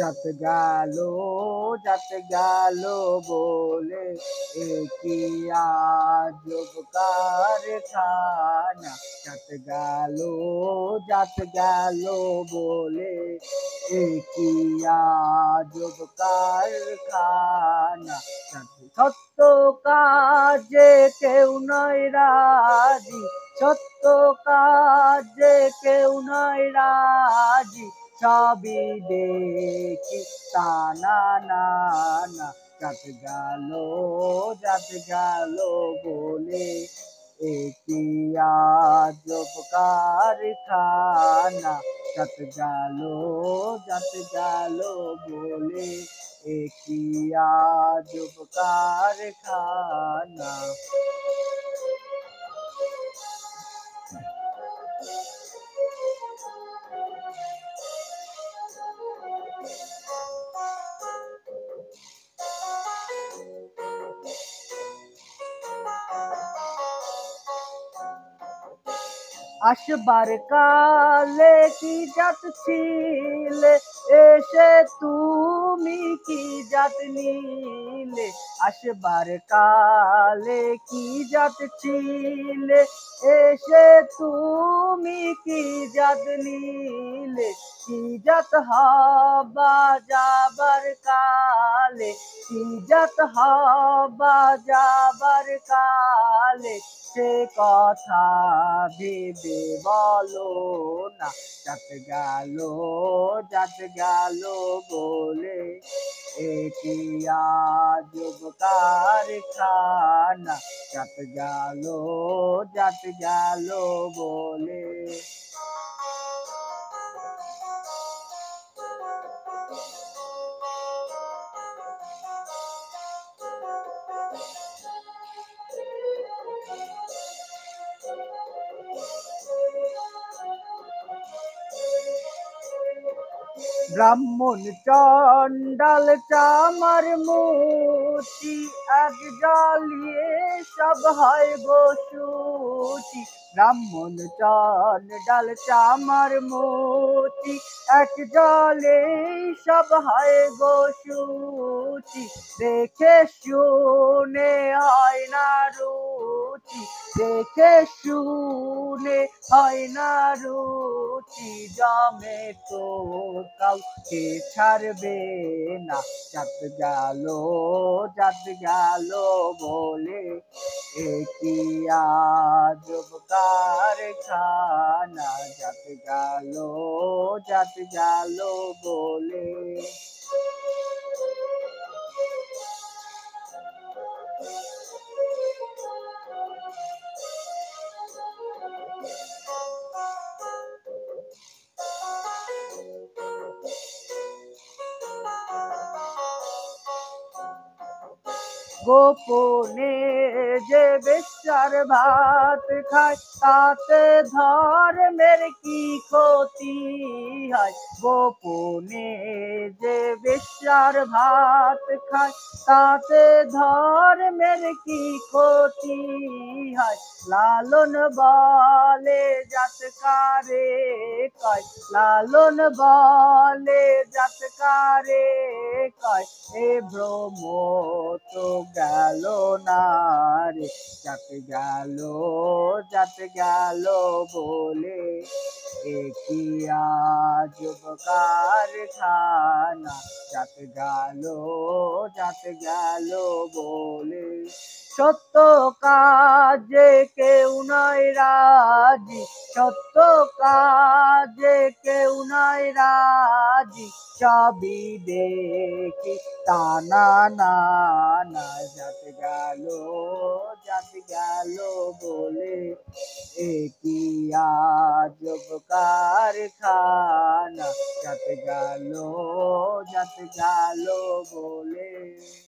जात गैलो बोले की आजब कारखाना जात गैलो बोले की आजब कारखाना সত্য কাজে কেউ নয় রাজি সত্য কাজে কেউ নয় রাজি সবই দেখি টানা না না জাত গেল বলে একই আজব কারখানা জাত গেল বলে একই আজব কারখানা। আসবার কালে কি জাত ছিলে এসে তুমি কি জাত নিলে আসবার কালে কি জাত ছিলে এসে তুমি কি জাত নিলে কি জাত হবা যাবার কালে কি জাত হবা যাবার কালে সে কথা ভেবে বলো না জাত গেল বলে এটি আজব কারখানা জাত গেল বলে। ব্রাহ্মণ চন্ডাল চামার মুচি এক জ্বালিয়ে সব হয় বসুচি ব্রাহ্মণ চন্ডাল চামার মুচি এক জলে সব হয় বসুচি দেখে শুনে হয় না রুচি দেখে শুনে হয় না রুচি জমে তো কাউকে ছাড়বে না জাত গেল বলে একই আজব কারখানা জাত গেল বলে। গোপনে যে বেশ্যার ভাত খায় তাতে ধর্মের কি ক্ষতি হয় গোপনে যে বেশ্যার ভাত খায় তাতে ধর্মের কি ক্ষতি হয় লালন বলে জাতকারে কয় লালন বলে জাতকারে কয় এ ভ্রম তো গেল না রে জাত গেল বলে একই আজব কারখানা জাত গেল বলে। সত্য কাজে কেউ নয় রাজি সত্য কাজে কেউ নয় রাজি সবই দেখি টানা না না জাত গেল বলে একই আজব কারখানা জাত গেল বলে।